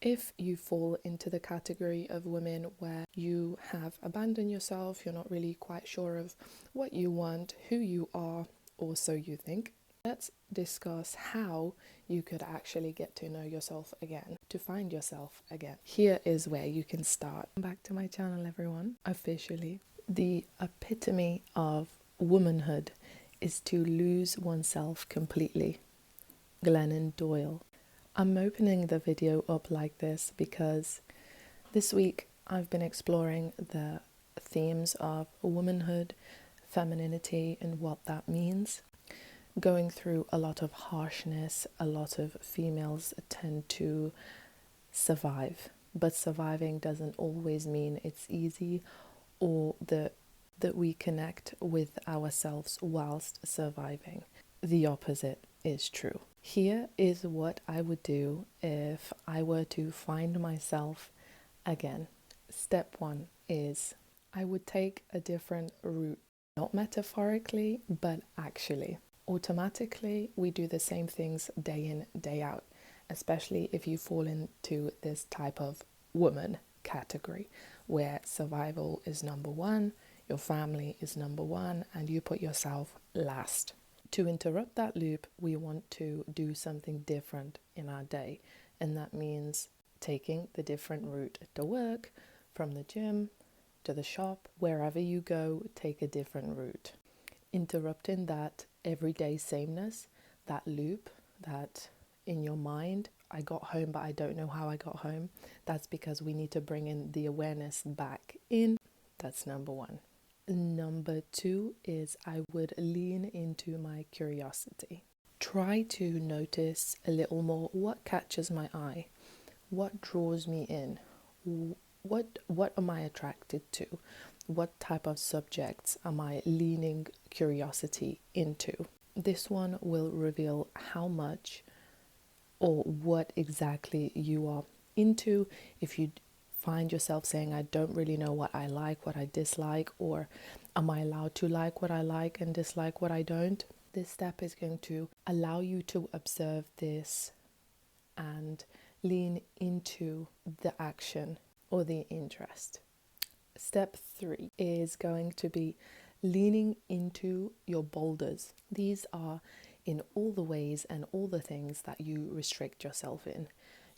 If you fall into the category of women where you have abandoned yourself, you're not really quite sure of what you want, who you are, or so you think, let's discuss how you could actually get to know yourself again, to find yourself again. Here is where you can start. Back to my channel, everyone. Officially, the epitome of womanhood is to lose oneself completely. Glennon, Doyle. I'm opening the video up like this because this week I've been exploring the themes of womanhood, femininity, and what that means. Going through a lot of harshness, a lot of females tend to survive, but surviving doesn't always mean it's easy or that we connect with ourselves whilst surviving. The opposite is true. Here is what I would do if I were to find myself again. Step one is I would take a different route, not metaphorically, but actually. Automatically, we do the same things day in, day out, especially if you fall into this type of woman category where survival is number one, your family is number one, and you put yourself last. To interrupt that loop, we want to do something different in our day, and that means taking the different route to work, from the gym to the shop, wherever you go, take a different route. Interrupting that everyday sameness, that loop, that in your mind, I got home but I don't know how I got home, that's because we need to bring in the awareness back in. That's number one. Number two is I would lean into my curiosity. Try to notice a little more what catches my eye, what draws me in, what am I attracted to, what type of subjects am I leaning curiosity into. This one will reveal how much or what exactly you are into. If you find yourself saying, I don't really know what I like, what I dislike, or am I allowed to like what I like and dislike what I don't? This step is going to allow you to observe this and lean into the action or the interest. Step three is going to be leaning into your boulders. These are in all the ways and all the things that you restrict yourself in.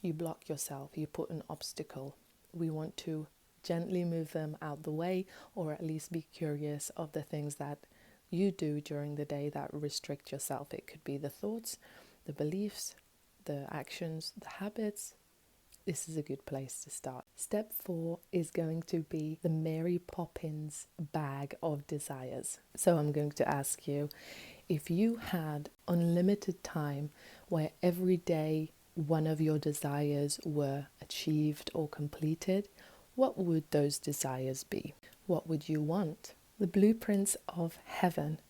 You block yourself, you put an obstacle. We want to gently move them out the way, or at least be curious of the things that you do during the day that restrict yourself. It could be the thoughts, the beliefs, the actions, the habits. This is a good place to start. Step four is going to be the Mary Poppins bag of desires. So I'm going to ask you, if you had unlimited time where every day one of your desires were achieved or completed, what would those desires be? What would you want? The blueprints of heaven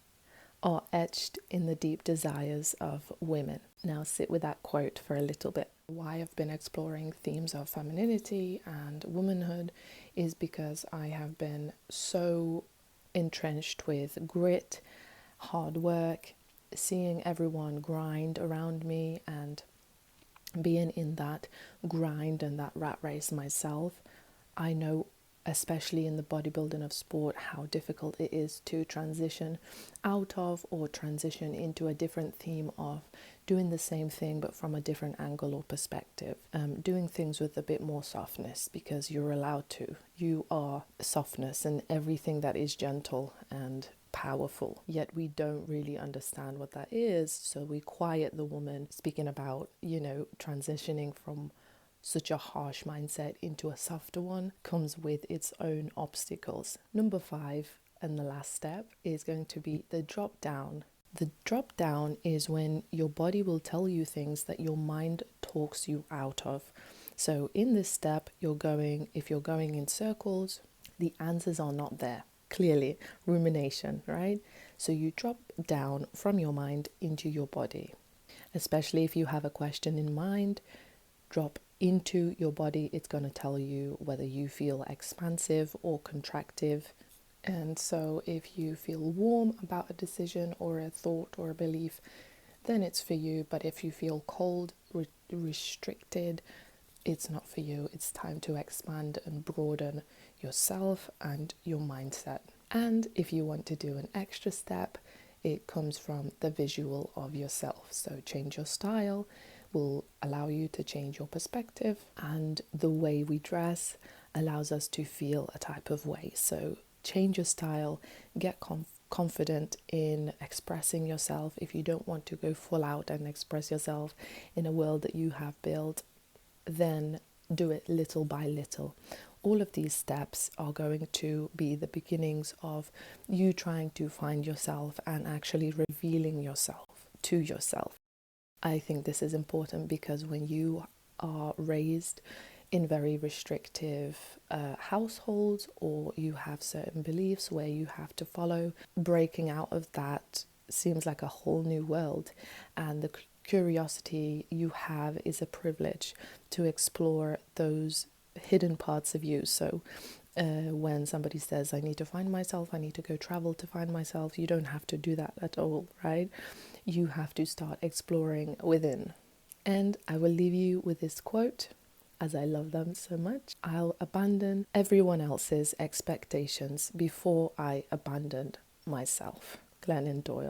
are etched in the deep desires of women. Now sit with that quote for a little bit. Why I've been exploring themes of femininity and womanhood is because I have been so entrenched with grit, hard work, seeing everyone grind around me and being in that grind and that rat race myself. I know, especially in the bodybuilding of sport, how difficult it is to transition out of or transition into a different theme of doing the same thing but from a different angle or perspective, doing things with a bit more softness, because you're allowed to. You are softness and everything that is gentle and powerful, yet we don't really understand what that is, so we quiet the woman. Speaking about, transitioning from such a harsh mindset into a softer one comes with its own obstacles. Number 5, and the last step, is going to be the drop down. The drop down is when your body will tell you things that your mind talks you out of. So in this step, if you're going in circles, the answers are not there. Clearly, rumination, right? So you drop down from your mind into your body. Especially if you have a question in mind, drop into your body. It's going to tell you whether you feel expansive or contractive. And so if you feel warm about a decision or a thought or a belief, then it's for you. But if you feel cold, restricted, it's not for you. It's time to expand and broaden yourself and your mindset. And if you want to do an extra step, it comes from the visual of yourself. So change your style will allow you to change your perspective, and the way we dress allows us to feel a type of way. So change your style, get confident in expressing yourself. If you don't want to go full out and express yourself in a world that you have built, then do it little by little. All of these steps are going to be the beginnings of you trying to find yourself and actually revealing yourself to yourself. I think this is important because when you are raised in very restrictive households, or you have certain beliefs where you have to follow, breaking out of that seems like a whole new world, and the curiosity you have is a privilege to explore those hidden parts of you. So when somebody says, I need to find myself, I need to go travel to find myself, you don't have to do that at all, right? You have to start exploring within. And I will leave you with this quote, as I love them so much. I'll abandon everyone else's expectations before I abandon myself. Glennon, Doyle.